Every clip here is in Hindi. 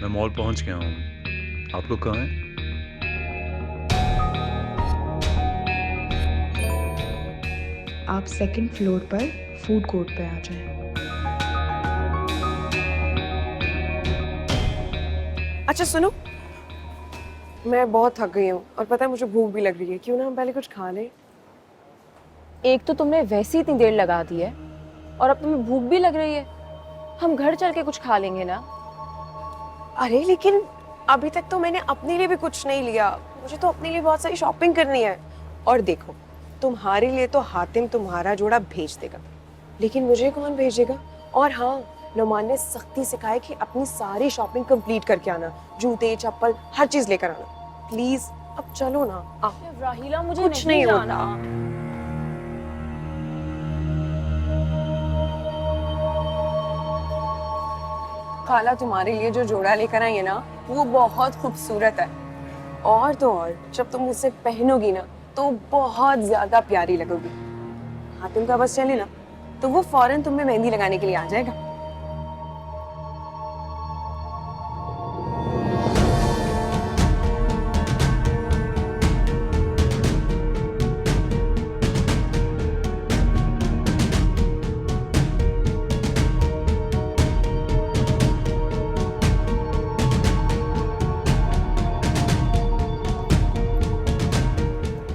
मैं मॉल पहुंच गया हूँ। आप लोग कहाँ हैं? आप सेकंड फ्लोर पर फूड कोर्ट पे आ जाएं। अच्छा सुनो, मैं बहुत थक गई हूँ और पता है मुझे भूख भी लग रही है। क्यों ना हम पहले कुछ खा लें? एक तो तुमने वैसे ही इतनी देर लगा दी है और अब तुम्हें भूख भी लग रही है। हम घर चल के कुछ खा लेंगे ना। अरे लेकिन अभी तक तो मैंने अपने लिए भी कुछ नहीं लिया। मुझे तो अपने लिए बहुत सारी शॉपिंग करनी है। और देखो, तुम्हारे लिए तो हातिम तुम्हारा जोड़ा भेज देगा, लेकिन मुझे कौन भेजेगा? और हाँ, नुमान ने सख्ती से कहा है कि अपनी सारी शॉपिंग कंप्लीट करके आना, जूते चप्पल हर चीज लेकर आना। प्लीज अब चलो ना। आप राहिला मुझे कुछ नहीं जाना। होता। खाला तुम्हारे लिए जो जोड़ा लेकर आई है ना, वो बहुत खूबसूरत है। और तो और जब तुम उसे पहनोगी ना तो बहुत ज्यादा प्यारी लगोगी। हातिम का बस चले ना तो वो फौरन तुम्हें मेहंदी लगाने के लिए आ जाएगा।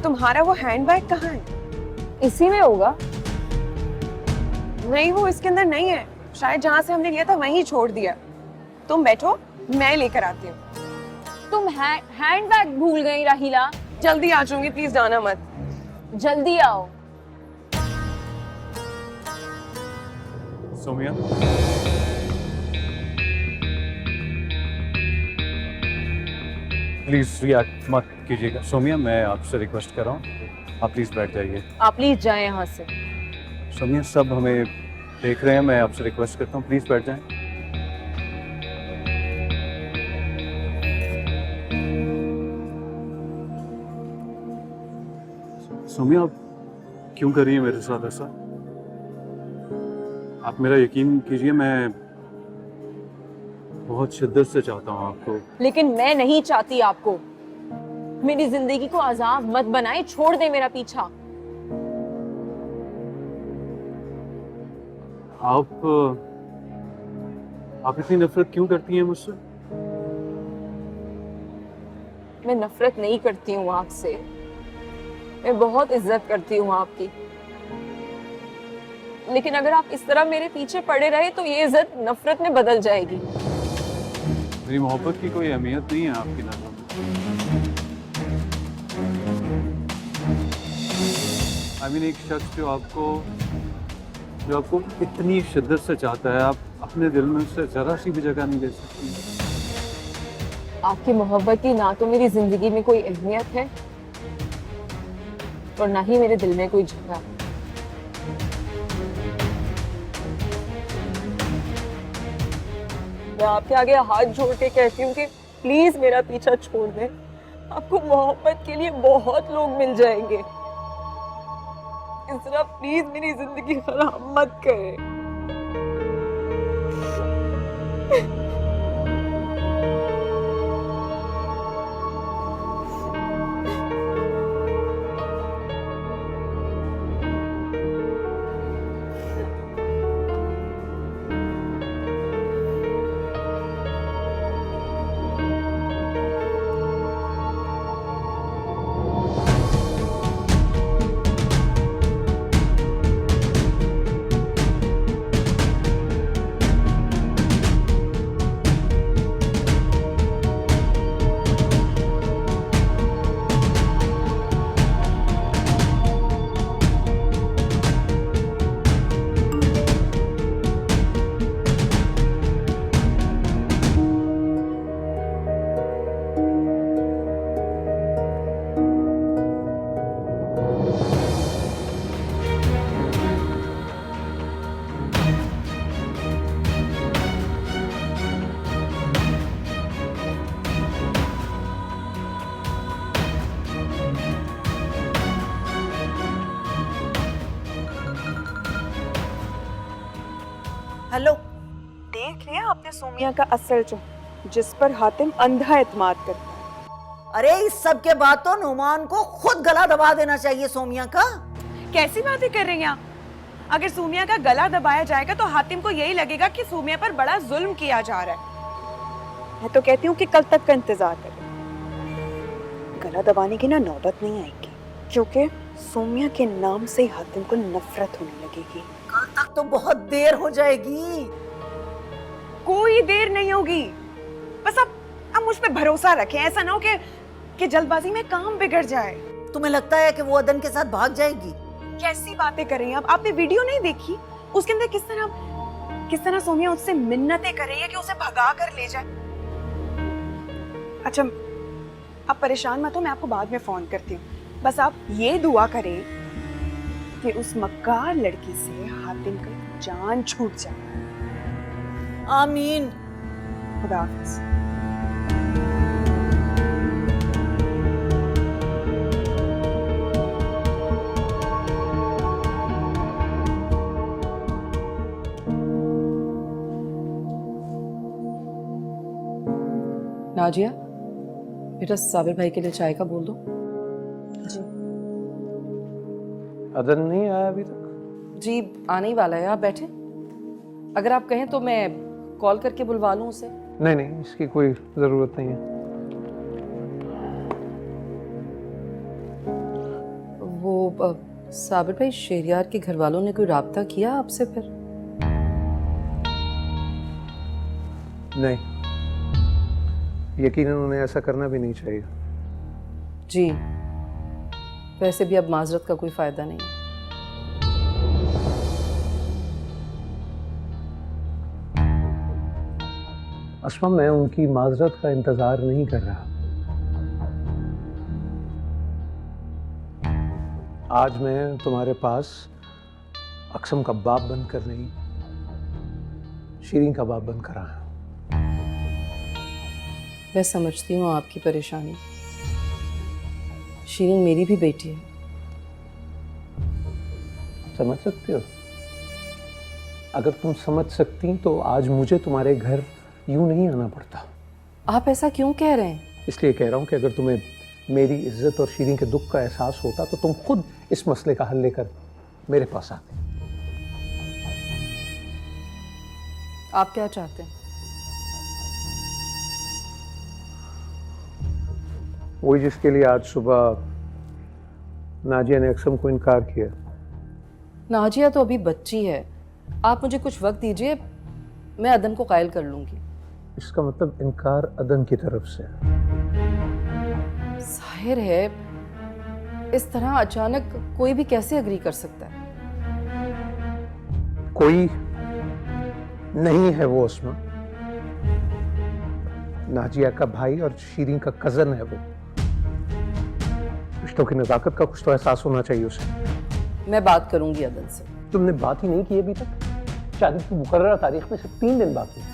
तुम्हारा वो हैंडबैग कहाँ है? इसी में होगा। नहीं, वो इसके अंदर नहीं है। शायद जहाँ से हमने लिया था वहीं छोड़ दिया। तुम बैठो, मैं लेकर आती हूँ। तुम हैंडबैग भूल गई राहिला। जल्दी आ जाऊंगी, प्लीज जाना मत। जल्दी आओ। सोमिया, प्लीज रिएक्ट मत कीजिएगा। सोमिया, मैं आपसे रिक्वेस्ट कर रहा हूँ, आप प्लीज बैठ जाइए। आप प्लीज जाएं यहाँ से। सोमिया, सब हमें देख रहे हैं, मैं आपसे रिक्वेस्ट करता हूँ, प्लीज बैठ जाएं। सोमिया, आप क्यों कर रही है मेरे साथ ऐसा? आप मेरा यकीन कीजिए, मैं बहुत शिद्दत से चाहता हूँ आपको। लेकिन मैं नहीं चाहती आपको। मेरी जिंदगी को आजाद मत बनाए, छोड़ दे मेरा पीछा। आप इतनी नफरत क्यों करती हैं मुझसे? मैं नफरत नहीं करती हूँ आपसे। मैं बहुत इज्जत करती हूँ आपकी। लेकिन अगर आप इस तरह मेरे पीछे पड़े रहे तो ये इज्जत नफरत में बदल जाएगी। मेरी मोहब्बत की कोई अहमियत नहीं है आपकी नजरों में। एक शख्स जो आपको इतनी शिद्दत से चाहता है, आप अपने दिल में उससे जरा सी भी जगह नहीं दे सकती। आपकी मोहब्बत की ना तो मेरी जिंदगी में कोई अहमियत है और ना ही मेरे दिल में कोई जगह। मैं आपके आगे हाथ जोड़ के कहती हूँ कि प्लीज मेरा पीछा छोड़ दें। आपको मोहब्बत के लिए बहुत लोग मिल जाएंगे। इस तरह प्लीज मेरी जिंदगी खराब मत करें। हेलो, देख लिया आपने सोमिया का असल चेहरा? जिस पर हातिम अंधा एतमाद करता है। अरे इस सब के बाद तो नुमान को खुद गला दबा देना चाहिए सोमिया का। कैसी बातें कर रही हैं आप? अगर सोमिया का गला दबाया जाएगा तो हातिम को यही लगेगा कि सोमिया पर बड़ा जुल्म किया जा रहा है। मैं तो कहती हूँ कि कल तक का इंतजार करें। गला दबाने की ना नौबत नहीं आएगी, क्योंकि सोमिया के नाम से ही हातिम को नफरत होने लगेगी। कल तक तो बहुत देर हो जाएगी। कोई देर नहीं होगी, बस आप मुझ पे भरोसा रखें। ऐसा ना हो कि जल्दबाजी में काम बिगड़ जाए। तुम्हें लगता है कि वो अदन के साथ भाग जाएगी? कैसी बातें कर रही हैं आप? आपने वीडियो नहीं देखी? उसके अंदर किस तरह सोमिया उससे मिन्नतें कर रही है कि उसे भगा कर ले जाए। अच्छा, आप परेशान मत हो, मैं आपको बाद में फोन करती हूँ। बस आप ये दुआ करें कि उस मक्कार लड़की से हातिम की जान छूट जाए। आमीन। खुदा हाफिज। नाजिया, बेटा साबिर भाई के लिए चाय का बोल दो। जी अदन नहीं आया अभी तक? जी आने ही वाला है, आप बैठे। अगर आप कहें तो मैं कॉल करके बुलवा लूं उसे। नहीं नहीं, इसकी कोई ज़रूरत नहीं है। वो साबिर भाई, शेरियार के घर वालों ने कोई राब्ता किया आपसे फिर? नहीं, यकीनन उन्हें ऐसा करना भी नहीं चाहिए। जी, वैसे भी अब माजरत का कोई फायदा नहीं है। अस्मा, मैं उनकी माजरत का इंतजार नहीं कर रहा। आज मैं तुम्हारे पास अक्सम का बाप बनकर नहीं, शीरीन का बाप बनकर आया। मैं समझती हूँ आपकी परेशानी। शीरीन मेरी भी बेटी है। समझ सकते हो? अगर तुम समझ सकती तो आज मुझे तुम्हारे घर यूं नहीं आना पड़ता। आप ऐसा क्यों कह रहे हैं? इसलिए कह रहा हूं कि अगर तुम्हें मेरी इज्जत और शीरीन के दुख का एहसास होता तो तुम खुद इस मसले का हल लेकर मेरे पास आते। आप क्या चाहते हैं? वही जिसके लिए आज सुबह नाजिया ने अक्सम को इनकार किया। नाजिया तो अभी बच्ची है, आप मुझे कुछ वक्त दीजिए, मैं अदन को कायल कर लूंगी। इसका मतलब इनकार अदन की तरफ से? जाहिर है, इस तरह अचानक कोई भी कैसे अग्री कर सकता है? कोई नहीं है वो अस्मा। नाजिया का भाई और शीरीन का कजन है वो। रिश्तों की नजाकत का कुछ तो एहसास होना चाहिए उसे। मैं बात करूंगी अदन से। तुमने बात ही नहीं की अभी तक। शादी की मुकर्ररा तारीख में सिर्फ 3 दिन बाकी है।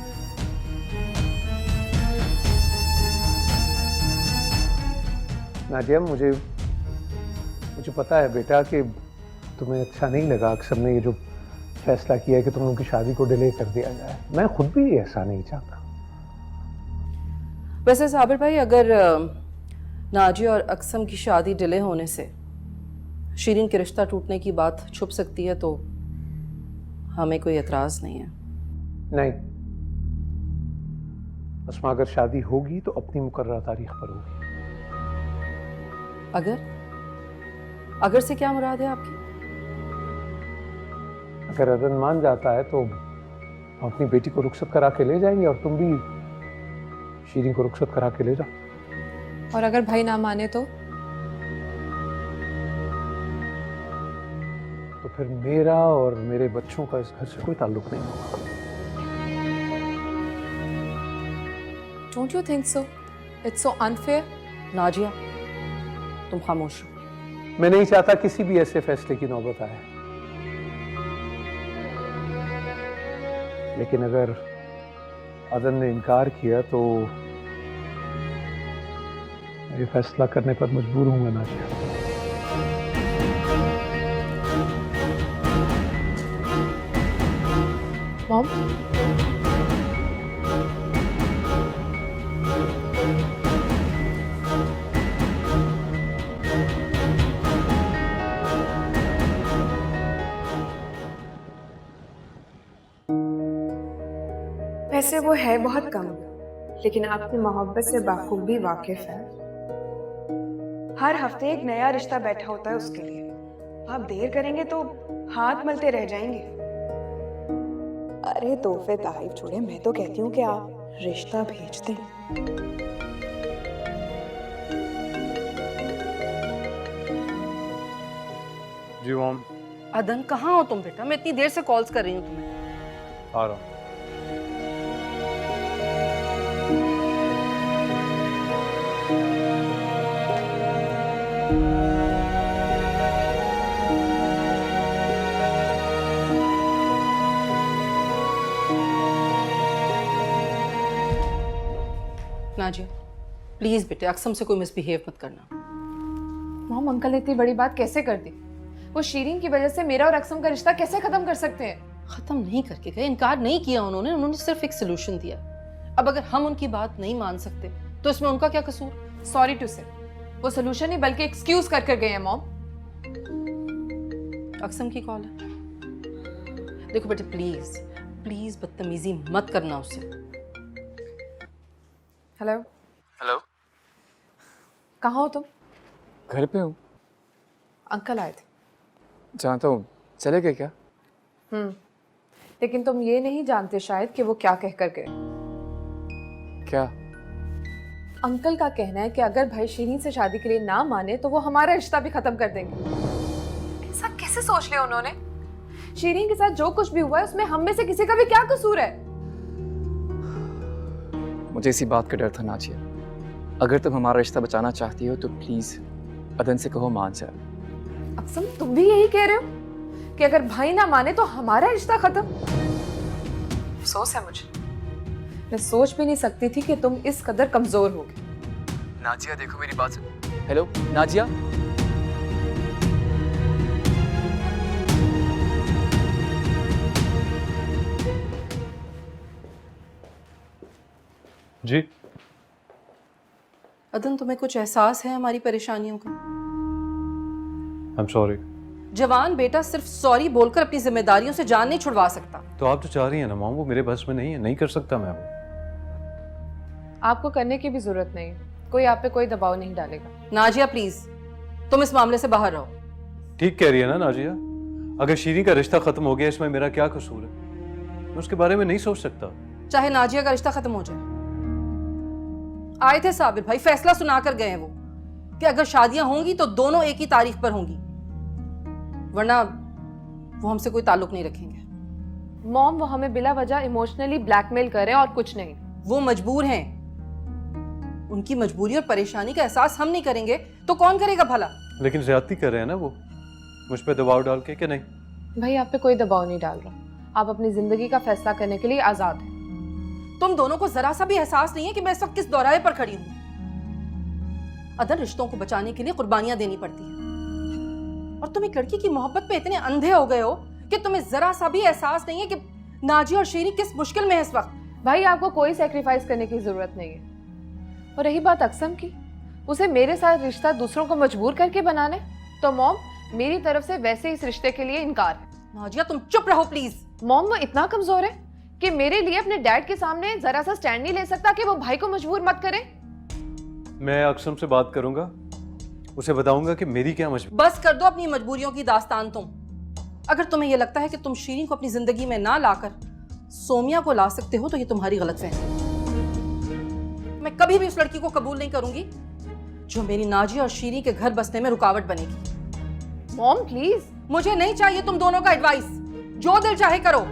नाजिया, मुझे पता है बेटा कि तुम्हें अच्छा नहीं लगा अक्सर ने ये जो फैसला किया है कि तुम उनकी शादी को डिले कर दिया जाए। मैं खुद भी ऐसा नहीं चाहता। वैसे साबिर भाई, अगर नाजिया और अक्सम की शादी डिले होने से शीरीन के रिश्ता टूटने की बात छुप सकती है तो हमें कोई एतराज नहीं है। नहीं अस्मा, अगर शादी होगी तो अपनी मुकर्ररा तारीख पर होगी। अगर से क्या मुराद है आपकी? अगर अदन मान जाता है तो हम अपनी बेटी को रुखसत करा के ले जाएंगे और तुम भी शीरीन को रुखसत करा के ले जाओ। और अगर भाई ना माने तो फिर मेरा और मेरे बच्चों का इस घर से कोई ताल्लुक नहीं होगा। Don't you think so? It's so unfair. Nazia, तुम खामोश हो। मैं नहीं चाहता किसी भी ऐसे फैसले की नौबत आए, लेकिन अगर अदन ने इनकार किया तो ये फैसला करने पर मजबूर हूंगा नाजिया। मॉम, वैसे वो है बहुत कम, लेकिन आपकी मोहब्बत से बाखूबी वाकिफ है। हर हफ्ते एक नया रिश्ता बैठा होता है उसके लिए। आप देर करेंगे तो हाथ मलते रह जाएंगे। अरे तोहफे तारीफ छोड़े, मैं तो कहती हूँ कि आप रिश्ता भेज दें। जी मॉम। अदन कहाँ हो तुम बेटा? मैं इतनी देर से कॉल्स कर रही हूँ तुम्हें। आ रहा हूँ। नाजिया प्लीज बेटे, अक्सम से कोई मिसबिहेव मत करना। मॉम, अंकल ने इतनी बड़ी बात कैसे कर दी? वो शीरीन की वजह से मेरा और अक्सम का रिश्ता कैसे खत्म कर सकते हैं? खत्म नहीं करके गए, इनकार नहीं किया उन्होंने सिर्फ एक सोल्यूशन दिया। अब अगर हम उनकी बात नहीं मान सकते तो इसमें उनका क्या कसूर? सॉरी टू से, वो सोल्यूशन नहीं बल्कि एक्सक्यूज कर कर गए हैं मॉम। अक्सम की कॉल है। देखो बेटे, प्लीज प्लीज बदतमीजी मत करना उससे। हेलो हेलो, कहाँ हो तुम? घर पे हूँ। अंकल आए थे। जानता हूँ, चले गए क्या? लेकिन तुम ये नहीं जानते शायद कि वो क्या कह कर गए। क्या? अंकल का कहना है कि अगर भाई शीरीन से शादी के लिए ना माने तो वो हमारा रिश्ता भी खत्म कर देंगे। ऐसा कैसे सोच लिया उन्होंने? शीरीन के साथ जो कुछ भी हुआ है उसमें हम में से किसी का भी क्या कसूर है? मुझे इसी बात का डर था नाजिया। अगर तुम हमारा रिश्ता बचाना चाहती हो तो प्लीज अदन से कहो मान जाए। अक्सम, तुम भी यही कह रहे हो कि अगर भाई ना माने तो हमारा रिश्ता खत्म? अफसोस है मुझे, मैं सोच भी नहीं सकती थी कि तुम इस कदर कमजोर होगे। नाजिया देखो मेरी बात सुन। हेलो नाजिया। जी अदन, तुम्हें कुछ एहसास है हमारी परेशानियों का? I am sorry. जवान बेटा सिर्फ सॉरी बोलकर अपनी जिम्मेदारियों से जान नहीं छुड़वा सकता। तो आप जो चाह रही हैं ना मॉम, वो मेरे बस में नहीं है, नहीं कर सकता मैं वो। आपको करने की भी जरूरत नहीं है, कोई आप पे कोई दबाव नहीं डालेगा। नाजिया प्लीज, तुम इस मामले से बाहर रहो। ठीक कह रही है ना नाजिया, अगर शीरीन का रिश्ता खत्म हो गया इसमें मेरा क्या कसूर है? मैं उसके बारे में नहीं सोच सकता। चाहे नाजिया का रिश्ता खत्म हो जाए। आए थे साबिर भाई, फैसला सुना कर गए हैं वो कि अगर शादियां होंगी तो दोनों एक ही तारीख पर होंगी, वरना वो हमसे कोई ताल्लुक नहीं रखेंगे। मॉम, वो हमें बिला वजह इमोशनली ब्लैकमेल कर रहे हैं और कुछ नहीं। वो मजबूर हैं। उनकी मजबूरी और परेशानी का एहसास हम नहीं करेंगे तो कौन करेगा भला? लेकिन ज्यादती कर रहे हैं ना वो मुझ पे दबाव डाल के, कि नहीं? भाई, आप पे कोई दबाव नहीं डाल रहा, आप अपनी जिंदगी का फैसला करने के लिए आजाद हैं। तुम दोनों को जरा सा भी एहसास नहीं है कि मैं इस वक्त किस दौराहे पर खड़ी हूं। अदर रिश्तों को बचाने के लिए कुर्बानियां देनी पड़ती हैं, और तुम एक लड़की की मोहब्बत पे इतने अंधे हो गए हो कि तुम्हें जरा सा भी एहसास नहीं है कि नाजिया और शीरी किस मुश्किल में है इस वक्त। भाई, आपको कोई सैक्रिफाइस करने की जरूरत नहीं है। और रही बात अक्सम की, उसे मेरे साथ रिश्ता दूसरों को मजबूर करके बनाने, तो मॉम मेरी तरफ से वैसे इस रिश्ते के लिए इनकार है। नाजिया तुम चुप रहो प्लीज। मॉम, वो इतना कमजोर है कि मेरे लिए अपने डैड के सामने जरा सा स्टैंड नहीं ले सकता कि वो भाई को मजबूर मत करे। मैं अक्सम से बात करूंगा, उसे बताऊंगा कि मेरी क्या मजबूरी। बस कर दो अपनी मजबूरियों की दास्तान तुम। अगर तुम्हें यह लगता है कि तुम शीरीन को अपनी जिंदगी में ना लाकर सोमिया को ला सकते हो तो ये तुम्हारी गलतफहमी। मैं कभी भी उस लड़की को कबूल नहीं करूंगी जो मेरी नाजिया और शीरीन के घर बसने में रुकावट बनेगी। Mom please. मुझे नहीं चाहिए तुम दोनों का एडवाइस, जो दिल चाहे करो।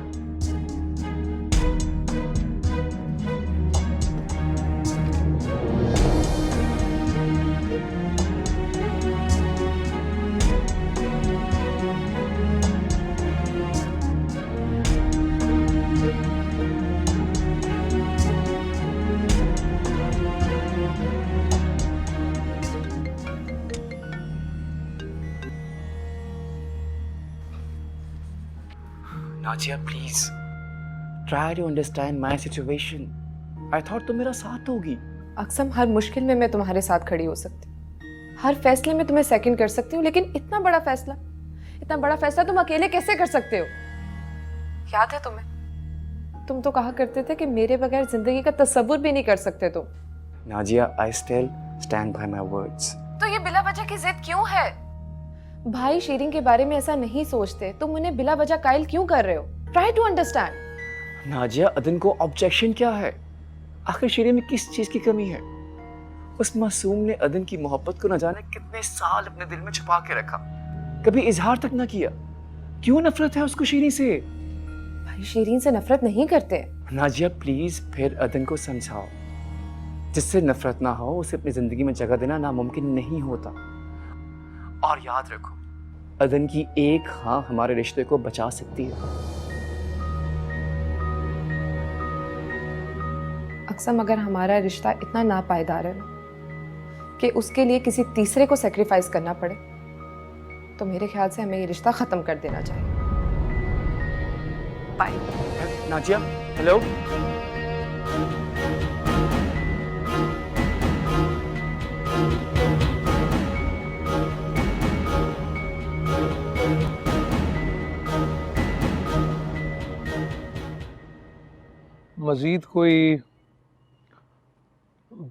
Nazia please try to understand my situation. I thought तुम मेरा साथ दोगी। अक्सम, हर मुश्किल में मैं तुम्हारे साथ खड़ी हो सकती हूँ, हर फैसले में तुम्हें सेकंड कर सकती हूँ, लेकिन इतना बड़ा फैसला तुम अकेले कैसे कर सकते हो? याद है तुम्हें तुम तो कहा करते थे कि मेरे बगैर जिंदगी का तसव्वुर भी नहीं कर सकते तुम। Nazia, I still stand by my words. तो ये बिला वजह की जिद क्यों है? भाई शीरीन के बारे में ऐसा नहीं सोचते, तुम उन्हें बिला वजह कायल क्यों कर रहे हो? Try to understand. नाजिया, अदन को ऑब्जेक्शन क्या है? आखिर शीरीन में किस चीज की कमी है? उस मासूम ने अदन की मोहब्बत को न जाने कितने साल अपने दिल में छुपा के रखा, कभी इजहार तक ना किया। क्यों नफरत है उसको शीरीन से? भाई शीरीन से नफरत नहीं करते। नाजिया प्लीज फिर अदन को समझाओ, जिससे नफरत ना हो उसे अपनी जिंदगी में जगह देना नामुमकिन नहीं होता। और याद रखो, अदन की एक हाँ हमारे रिश्ते को बचा सकती है। अक्सम, अगर हमारा रिश्ता इतना नापायदार है कि उसके लिए किसी तीसरे को सेक्रीफाइस करना पड़े, तो मेरे ख्याल से हमें ये रिश्ता खत्म कर देना चाहिए। बाय। नाजिया, हेलो। मजीद कोई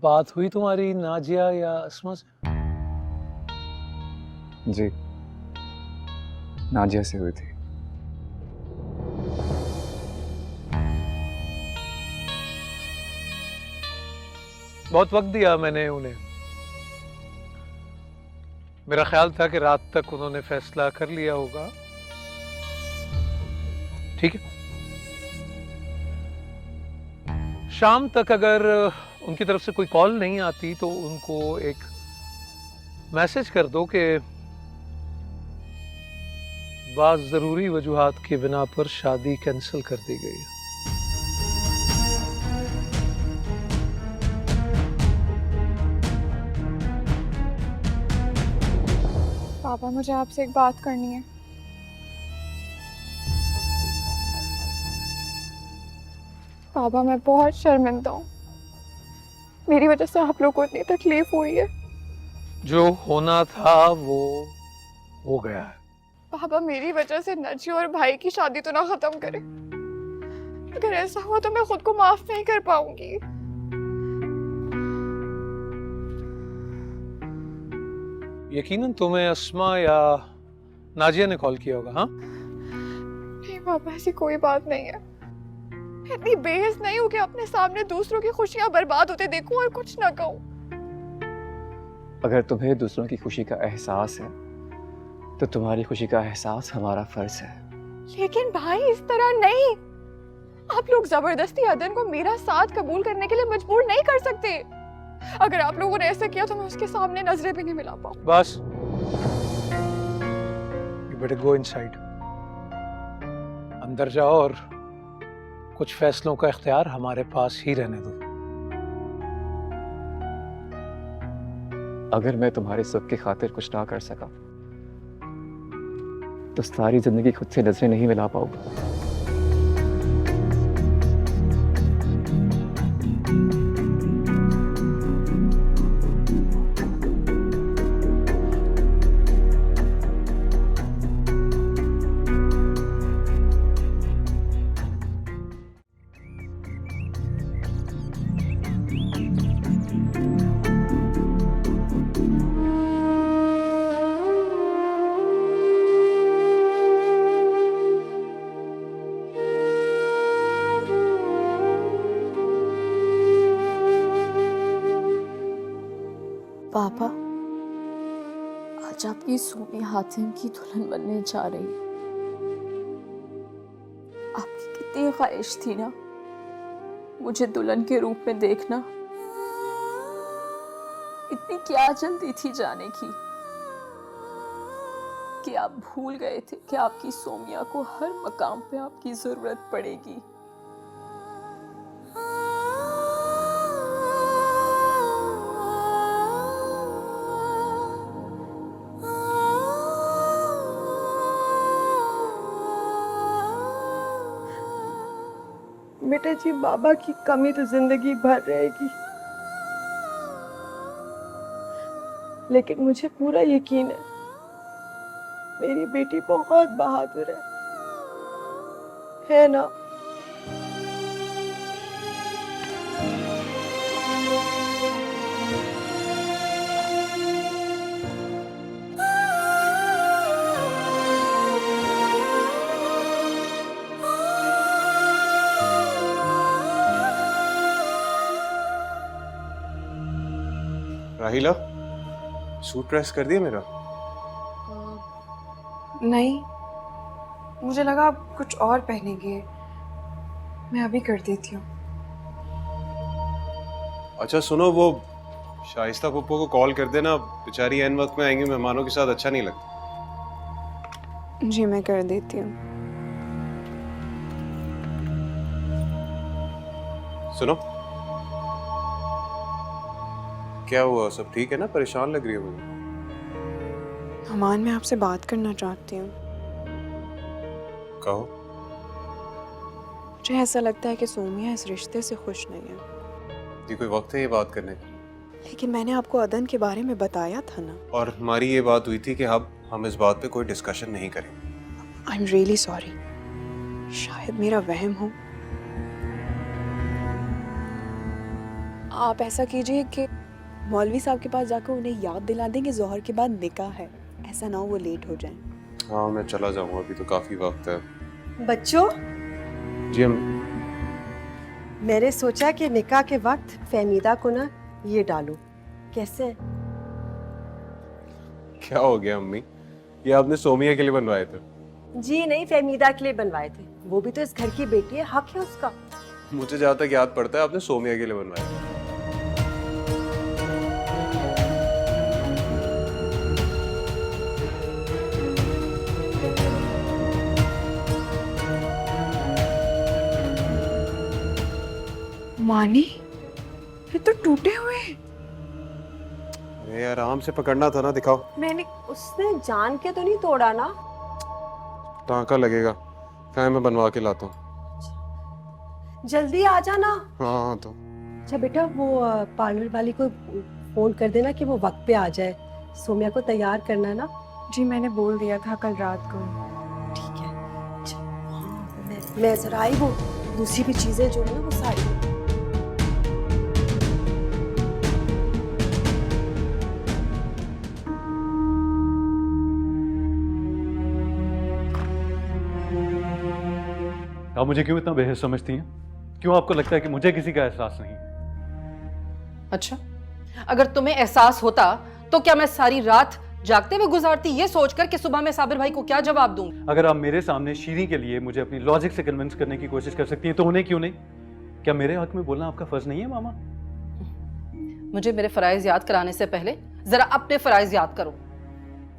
बात हुई तुम्हारी नाजिया या अस्मा से? जी, नाजिया से हुई थी। बहुत वक्त दिया मैंने उन्हें। मेरा ख्याल था कि रात तक उन्होंने फैसला कर लिया होगा। ठीक है, शाम तक अगर उनकी तरफ से कोई कॉल नहीं आती तो उनको एक मैसेज कर दो कि बाज़ ज़रूरी वजूहात की बिना पर शादी कैंसिल कर दी गई है। पापा, मुझे आपसे एक बात करनी है। पापा, मैं बहुत शर्मिंदा हूँ। मेरी वजह से आप लोगों को इतनी तकलीफ हुई है। जो होना था वो हो गया है। पापा, मेरी वजह से नजी और भाई की शादी तो ना खत्म करे। अगर ऐसा हुआ तो मैं खुद को माफ नहीं कर पाऊंगी। यकीनन तुम्हें अस्मा या नाजिया ने कॉल किया होगा। हाँ, नहीं पापा, ऐसी कोई बात नहीं है। इतनी बेहस नहीं हूँ कि अपने सामने दूसरों की खुशियां बर्बाद होते देखूं और कुछ ना कहूं। अगर तुम्हें दूसरों की खुशी का एहसास है तो तुम्हारी खुशी का एहसास हमारा फर्ज है। लेकिन भाई, इस तरह नहीं। आप लोग जबरदस्ती अदन को मेरा साथ कबूल करने के लिए मजबूर नहीं कर सकते। अगर आप लोगों ने ऐसा किया तो मैं उसके सामने नजरें भी नहीं मिला पाऊं। बस, यू बेटर गो इनसाइड। अंदर जाओ और कुछ फैसलों का इख्तियार हमारे पास ही रहने दो। अगर मैं तुम्हारे सुख की खातिर कुछ ना कर सका तो सारी जिंदगी खुद से नजरें नहीं मिला पाऊंगा। पापा, आज आपकी सोनी हातिम की दुल्हन बनने जा रही है। आपकी कितनी ख्वाहिश थी ना मुझे दुल्हन के रूप में देखना। इतनी क्या जल्दी थी जाने की कि आप भूल गए थे कि आपकी सोमिया को हर मकाम पे आपकी जरूरत पड़ेगी। बेटा जी, बाबा की कमी तो जिंदगी भर रहेगी, लेकिन मुझे पूरा यकीन है मेरी बेटी बहुत बहादुर है ना? राहिला, सूट प्रेस कर दिया मेरा? नहीं, मुझे लगा आप कुछ और पहनेंगे। मैं अभी कर देती हूँ। अच्छा सुनो, वो शाइस्ता पप्पू को कॉल कर देना, बेचारी एन वक्त में आएंगी, मेहमानों के साथ अच्छा नहीं लगता। जी मैं कर देती हूँ। सुनो, क्या हुआ? सब ठीक है ना? परेशान लग रही है मुझे। अमान, मैं आपसे बात करना चाहती हूँ। कहो। मुझे ऐसा लगता है कि सोमिया इस रिश्ते से खुश नहीं है। ये कोई वक्त है ये बात करने का? लेकिन मैंने आपको अदन के बारे में बताया था ना। और हमारी ये बात हुई थी कि अब हम इस बात पे कोई डिस्कशन नहीं करेंगे। I am really sorry. शायद मेरा वहम हो। आप ऐसा कीजिए कि मौलवी साहब के पास जाकर उन्हें याद दिला दें कि जोहर के बाद निकाह है। ऐसा ना हो वो लेट हो जाए। हाँ मैं चला जाऊंगा, अभी तो काफी वक्त है। बच्चों, जी हम मैंने सोचा कि निकाह के वक्त फहमीदा को ना ये डालूं। कैसे? क्या हो गया अम्मी? ये आपने सोमिया के लिए बनवाए थे? जी नहीं, फहमीदा के लिए बनवाए थे। वो भी तो इस घर की बेटी है, हक है उसका। मुझे जहाँ तक याद पड़ता है आपने सोमिया के लिए बनवाए थे। मानी, ये तो टूटे हुए। अरे आराम से पकड़ना था ना, दिखाओ। मैंने उसने जान के तो नहीं तोड़ा ना? टांका लगेगा। कहाँ मैं बनवा के लाता हूँ। जल्दी आ जाना। हाँ तो अच्छा बेटा, वो पार्लर वाली को फोन कर देना कि वो वक्त पे आ जाए। सोमिया को तैयार करना है ना? जी मैंने बोल दिया था कल रात को। ठीक है। अच्छा, मैं जरा आई, वो दूसरी भी चीजें जो है ना वो सारी। आप मुझे क्यों इतना बेहद समझती हैं? क्यों आपको लगता है कि मुझे किसी का एहसास नहीं? अच्छा, अगर तुम्हें एहसास होता तो क्या मैं सारी रात जागते हुए गुजारती, ये सोचकर कि सुबह मैं साबिर भाई को क्या जवाब दूंगी? अगर आप मेरे सामने शीरी के लिए मुझे अपनी लॉजिक से कन्विंस करने की कोशिश कर सकती हैं तो उन्हें क्यों नहीं? क्या मेरे हक में बोलना आपका फर्ज नहीं है मामा? मुझे मेरे फराइज याद कराने से पहले जरा अपने फराइज याद करो।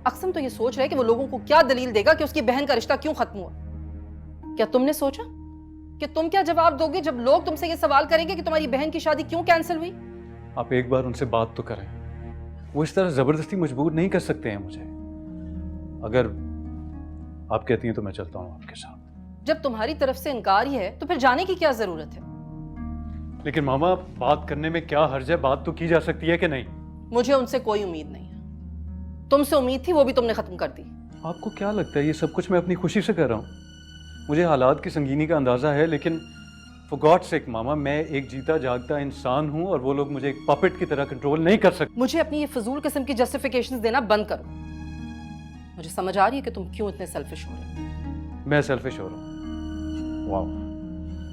अक्सम तो ये सोच रहे कि वो लोगों को क्या दलील देगा कि उसकी बहन का रिश्ता क्यों खत्म हुआ। क्या तुमने सोचा कि तुम क्या जवाब दोगे जब लोग तुमसे ये सवाल करेंगे कि तुम्हारी बहन की शादी क्यों कैंसिल हुई? आप एक बार उनसे बात तो करें। वो इस तरह जबरदस्ती मजबूर नहीं कर सकते हैं मुझे। अगर आप कहती हैं तो मैं चलता हूं आपके साथ। जब तुम्हारी तरफ से इनकार ही है तो फिर जाने की क्या जरूरत है? लेकिन मामा, बात करने में क्या हर्ज है? बात तो की जा सकती है कि नहीं? मुझे उनसे कोई उम्मीद नहीं है। तुमसे उम्मीद थी, वो भी तुमने खत्म कर दी। आपको क्या लगता है ये सब कुछ मैं अपनी खुशी से कर रहा हूँ? मुझे हालात की संगीनी का अंदाजा है, लेकिन फॉर गॉड सेक मामा, मैं एक जीता जागता इंसान हूँ और वो लोग मुझे एक पपेट की तरह कंट्रोल नहीं कर सकते। मुझे अपनी ये फजूल किस्म की जस्टिफिकेशंस देना बंद करो। मुझे समझ आ रही है कि तुम क्यों इतने सेल्फिश हो रहे हो। मैं सेल्फिश हो रहा हूँ? वाह,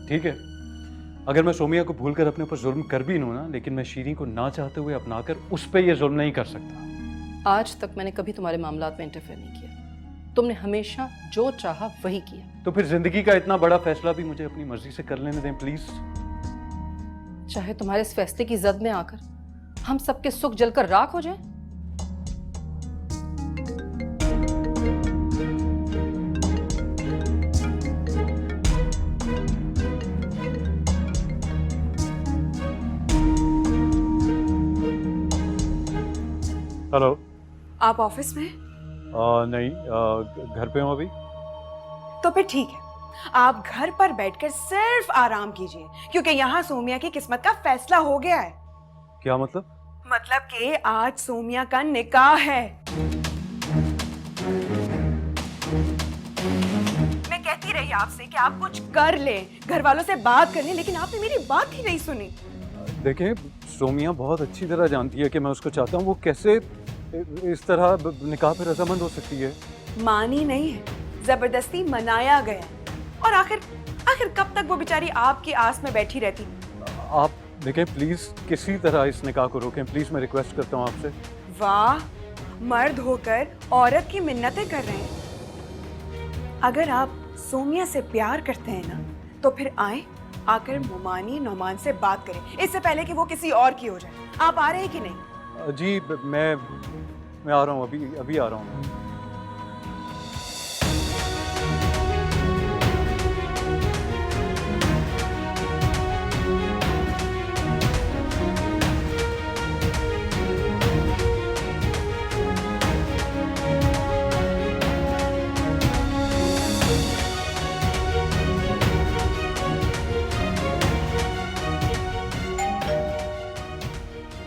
ठीक है। अगर मैं सोमिया को भूलकर अपने ऊपर जुल्म कर भी लूँ ना, लेकिन मैं शीरी को ना चाहते हुए अपनाकर उस पर यह जुल्म नहीं कर सकता। आज तक मैंने कभी तुम्हारे मामलात में इंटरफेयर नहीं किया। तुमने हमेशा जो चाहा वही किया। तो फिर जिंदगी का इतना बड़ा फैसला भी मुझे अपनी मर्जी से कर लेने दें प्लीज। चाहे तुम्हारे इस फैसले की जद में आकर हम सबके सुख जलकर राख हो जाए। हेलो, आप ऑफिस में? नहीं, घर पे हूँ अभी। तो फिर ठीक है, आप घर पर बैठकर सिर्फ आराम कीजिए, क्योंकि यहाँ सोमिया की किस्मत का फैसला हो गया है। क्या मतलब? मतलब कि आज सोमिया का निकाह है। मैं कहती रही आपसे कि आप कुछ कर लें, घर वालों से बात कर लें, लेकिन आपने मेरी बात ही नहीं सुनी। देखें, सोमिया बहुत अच्छी तरह जानती है कि मैं उसको चाहता हूँ। वो कैसे इस तरह निकाह पे रजामंद हो सकती है? मानी नहीं है, जबरदस्ती मनाया गया। और आखिर कब तक वो बेचारी आपकी आस में बैठी रहती? देखिए प्लीज किसी तरह इस निकाह को रोकें, प्लीज मैं रिक्वेस्ट करता हूँ आपसे। वाह, मर्द होकर औरत की मिन्नतें कर रहे हैं। अगर आप सोमिया से प्यार करते हैं ना, तो फिर आकर मुमानी नोमान से बात करें, इससे पहले कि वो किसी और की हो जाए। आप आ रहे हैं कि नहीं? जी मैं आ रहा हूँ, अभी आ रहा हूँ।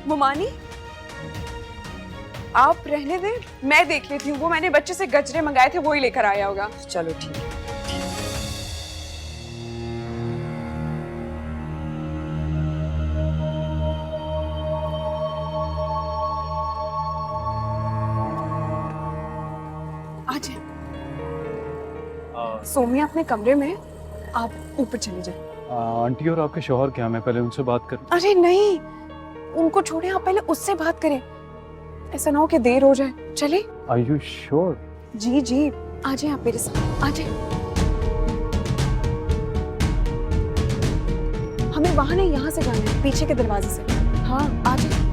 मुमानी, आप रहने दें, मैं देख लेती हूँ। वो मैंने बच्चे से गजरे मंगाए थे, वो ही लेकर आया होगा। चलो ठीक है। आज सोमिया अपने कमरे में, आप ऊपर चले जाए। आंटी और आपके शौहर क्या, मैं पहले उनसे बात कर। अरे नहीं, उनको छोड़े, आप पहले उससे बात करें। ऐसा ना हो कि देर हो जाए। चले? Are you sure? जी जी, आ जाए आप मेरे साथ, आ जाए। हमें वहां नहीं, यहाँ से जाना है, पीछे के दरवाजे से। हाँ, आ जाए।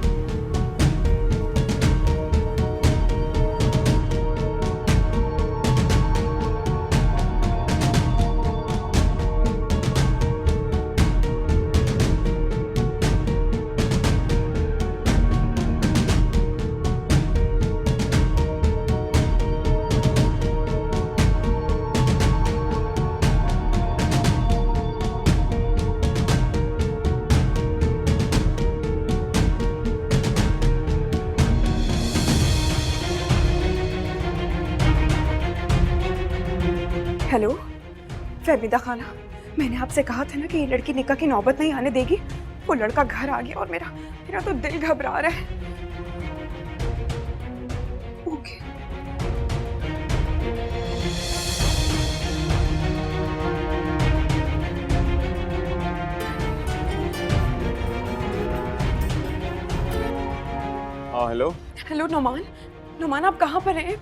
हेलो फहमीदा खाला, मैंने आपसे कहा था ना कि ये लड़की निकाह की नौबत नहीं आने देगी। वो लड़का घर आ गया और मेरा तो दिल घबरा रहा है। ओके। हाँ हेलो। हेलो नोमान, नोमान आप कहाँ पर हैं?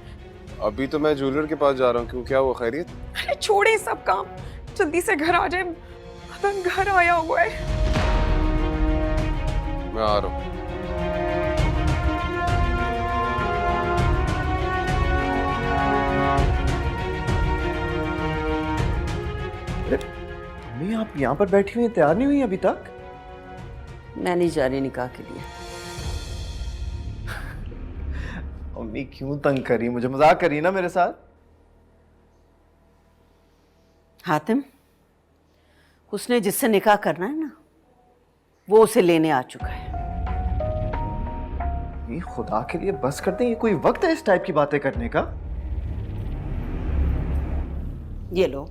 अभी तो मैं ज्वेलर के पास जा रहा हूँ। क्यों, क्या हुआ, खैरियत? अरे छोड़े सब काम, जल्दी से घर आ जाए। मदन घर आया हुआ है। मैं आ रहा हूँ। अम्मी आप यहाँ पर बैठी हुई हैं, तैयार नहीं हुई अभी तक? मैं नहीं जा रही निकाह के लिए। अम्मी क्यों तंग करी, मुझे मजाक करी ना मेरे साथ? हातिम, उसने जिससे निकाह करना है ना, वो उसे लेने आ चुका है। ये खुदा के लिए बस कर दें, ये कोई वक्त है इस टाइप की बातें करने का? ये लो,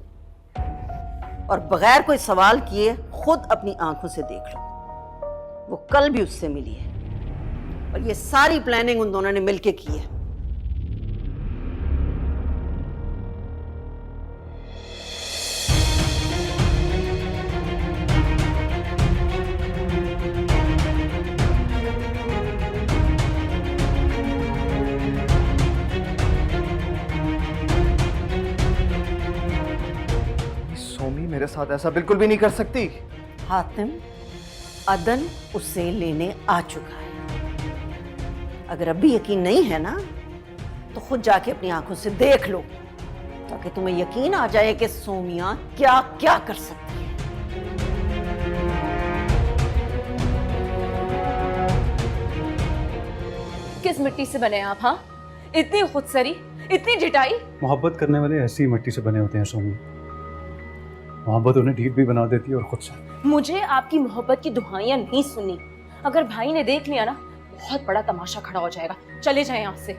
और बगैर कोई सवाल किए खुद अपनी आंखों से देख लो। वो कल भी उससे मिली है और ये सारी प्लानिंग उन दोनों ने मिलके की है। सोमी मेरे साथ ऐसा बिल्कुल भी नहीं कर सकती। हातिम, अदन उसे लेने आ चुका है। अगर अभी यकीन नहीं है ना, तो खुद जाके अपनी आंखों से देख लो, ताकि तुम्हें यकीन आ जाए कि सोमिया क्या क्या कर सकती है। किस मिट्टी से बने आप? हाँ, इतनी खुदसरी, इतनी जिटाई। मोहब्बत करने वाले ऐसी मिट्टी से बने होते हैं सोमी। मोहब्बत उन्हें ढीठ भी बना देती है और खुद से। मुझे आपकी मोहब्बत की दुहाइयां नहीं सुननी। अगर भाई ने देख लिया ना, बहुत बड़ा तमाशा खड़ा हो जाएगा। चले जाएं यहाँ से।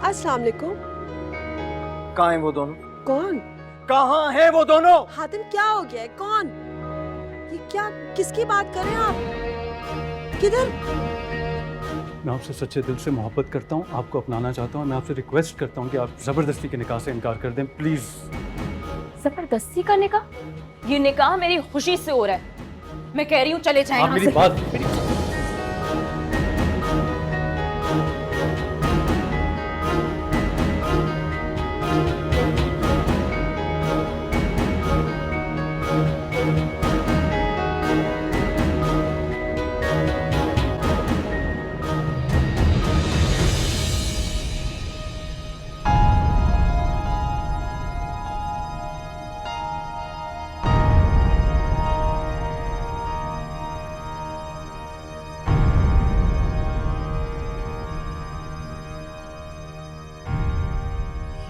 अस्सलाम वालेकुम। कहाँ हैं वो दोनों? कौन? कहाँ हैं वो दोनों? हातिम क्या हो गया है? कौन? ये क्या, किसकी बात कर रहे हैं आप? किधर? मैं आपसे सच्चे दिल से मोहब्बत करता हूँ, आपको अपनाना चाहता हूँ। मैं आपसे रिक्वेस्ट करता हूँ कि आप ज़बरदस्ती के निकाह से इनकार कर दें, प्लीज़। जबरदस्ती का निकाह? ये निकाह मेरी खुशी से हो रहा है। मैं कह रही हूँ चले जाएं आप यहाँ मेरी से। बात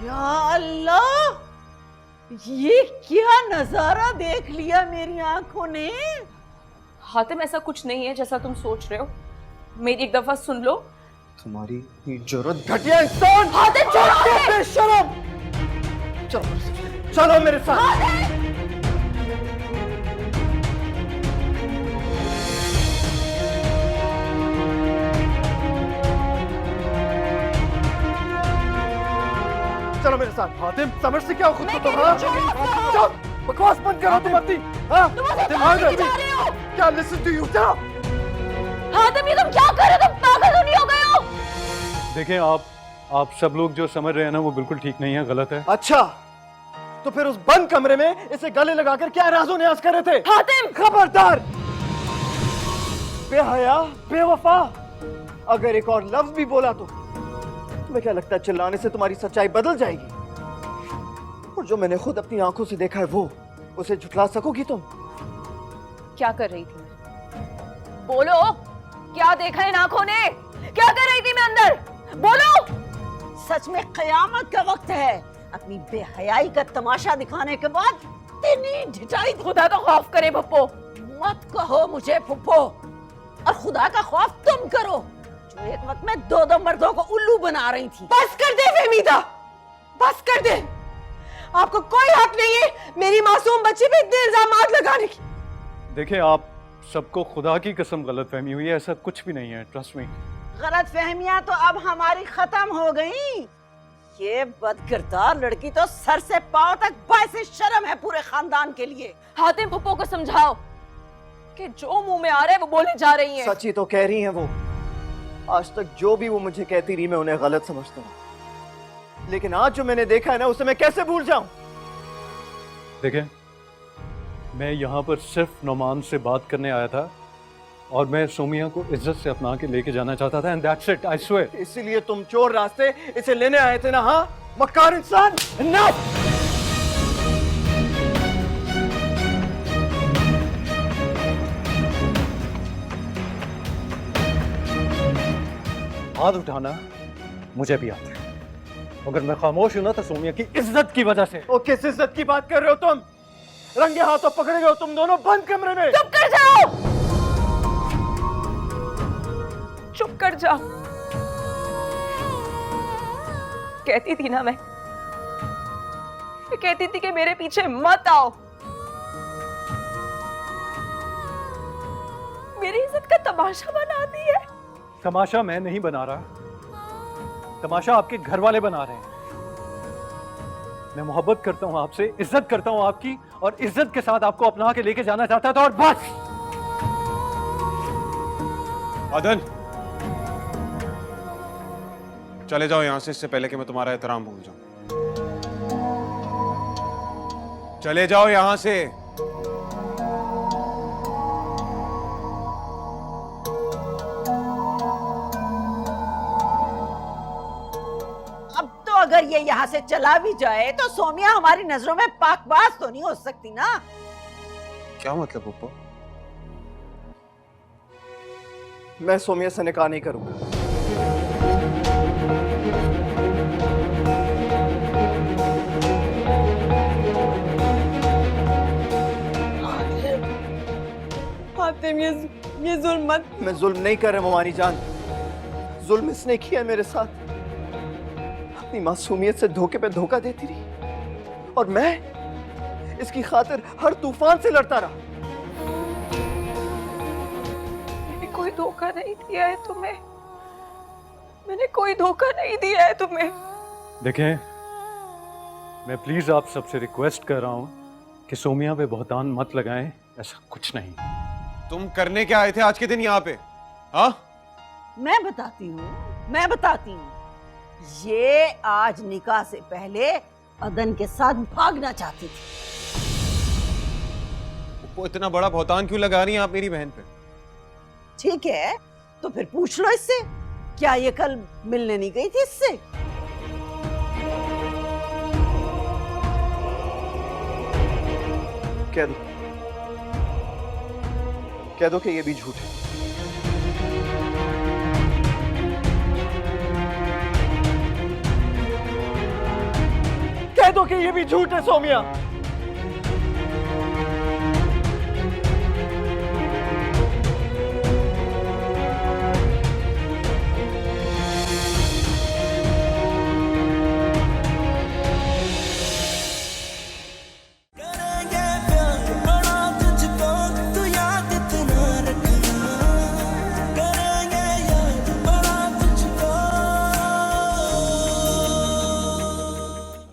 या अल्लाह, ये क्या नजारा देख लिया मेरी आंखों ने। हातिम ऐसा कुछ नहीं है जैसा तुम सोच रहे हो। मेरी एक दफा सुन लो। तुम्हारी ये जरूरत घटिया इंसान। हातिम छोड़ो मुझे। बेशरम। चलो चलो मेरे साथ। चलो मेरे साथ। हातिम समझ से क्या हो खुद को तुम? चलो बकवास बंद करो तुम अपनी। क्या लिसन टू यू। चलो हातिम ये तुम क्या कर रहे हो? तुम पागल तो नहीं हो गए हो? देखें, आप सब लोग जो समझ रहे हैं ना वो बिल्कुल ठीक नहीं है, गलत है। अच्छा, तो फिर उस बंद कमरे में इसे गले लगाकर क्या राज़ो न्याज़ कर रहे थे? हातिम खबरदार, बेहया, बेवफा, अगर एक और लफ्ज भी बोला तो तुम्हें क्या लगता है चिल्लाने से तुम्हारी सच्चाई बदल जाएगी? और जो मैंने खुद अपनी आंखों से देखा है वो उसे झुठला सकोगी तुम? क्या कर रही थी मैं? बोलो, क्या देखा इन आंखों ने? क्या कर रही थी मैं अंदर? बोलो। सच में कयामत का वक्त है। अपनी बेहयाई का तमाशा दिखाने के बाद इतनी ढिठाई। खुदा का खौफ करे पप्पो। मत कहो मुझे फुप्पो, और खुदा का खौफ तुम करो जो एक वक्त में दो मर्दों को उल्लू बना रही थी। बस कर दे फहमीदा, बस कर दे। आपको कोई हक नहीं है मेरी मासूम बच्ची पे इतने इल्जामात लगाने की। देखिए, आप सबको खुदा की कसम गलतफहमी हुई है, ऐसा कुछ भी नहीं है, ट्रस्ट मी। गलतफहमियां तो अब हमारी खत्म हो गई। ये बदकिरदार लड़की तो सर से पांव तक बाइसे शर्म है पूरे खानदान के लिए। हातिम पप्पो को समझाओ कि जो मुंह में आ रहा है वो बोले जा रही है। सच ही तो कह रही हैं वो। आज तक जो भी वो मुझे कहती रही मैं उन्हें गलत समझता हूँ, लेकिन आज जो मैंने देखा है ना उसे मैं कैसे भूल जाऊं? देखें, मैं यहाँ पर सिर्फ नोमान से बात करने आया था और मैं सोमिया को इज्जत से अपना के लेके जाना चाहता था, and that's it, I swear. इसीलिए तुम चोर रास्ते इसे लेने आए थे ना? हाँ, मक्कार इंसान। Enough! हाथ उठाना मुझे भी आता है। अगर मैं खामोश हूं ना तो सोमिया की इज्जत की वजह से। ओ, किस इज्जत की बात कर रहे हो तुम? रंगे हाथों पकड़े गए हो तुम दोनों बंद कमरे में। चुप कर जाओ, चुप कर जाओ। कहती थी ना मैं कहती थी कि मेरे पीछे मत आओ। मेरी इज्जत का तमाशा बनाती है। तमाशा मैं नहीं बना रहा, तमाशा आपके घर वाले बना रहे हैं। मैं मोहब्बत करता हूं आपसे, इज्जत करता हूं आपकी, और इज्जत के साथ आपको अपना के लेके जाना चाहता था, और बस। अदन, चले जाओ यहां से, इससे पहले कि मैं तुम्हारा एहतराम भूल जाऊं। चले जाओ यहां से। अब तो अगर ये यहाँ से चला भी जाए तो सोमिया हमारी नजरों में पाकबाज तो नहीं हो सकती ना। क्या मतलब पप्पा? मैं सोमिया से निकाह नहीं करूंगा। हातिम, ये जुल्म मत। मैं जुल्म नहीं कर रहा मोमानी जान। जुल्म इसने किया मेरे साथ। अपनी मासूमियत से धोखे पे धोखा देती रही और मैं इसकी खातिर हर तूफान से लड़ता रहा। मैंने कोई धोखा नहीं दिया है तुम्हें। मैंने कोई धोखा नहीं दिया है तुम्हें। देखें, मैं प्लीज आप सबसे रिक्वेस्ट कर रहा हूँ कि सोमिया पे बहुतान मत लगाएं, ऐसा कुछ नहीं। तुम करने क्या आए थे आज के दिन यहाँ पे? हाँ, मैं बताती हूँ। ये आज निकाह से पहले अदन के साथ भागना चाहती थी। वो इतना बड़ा भौतान क्यों लगा रही हैं आप मेरी बहन पे? ठीक है, तो फिर पूछ लो इससे, क्या ये कल मिलने नहीं गई थी इससे? कह दो कि ये भी झूठ है। कह दो कि ये भी झूठ है सोमिया।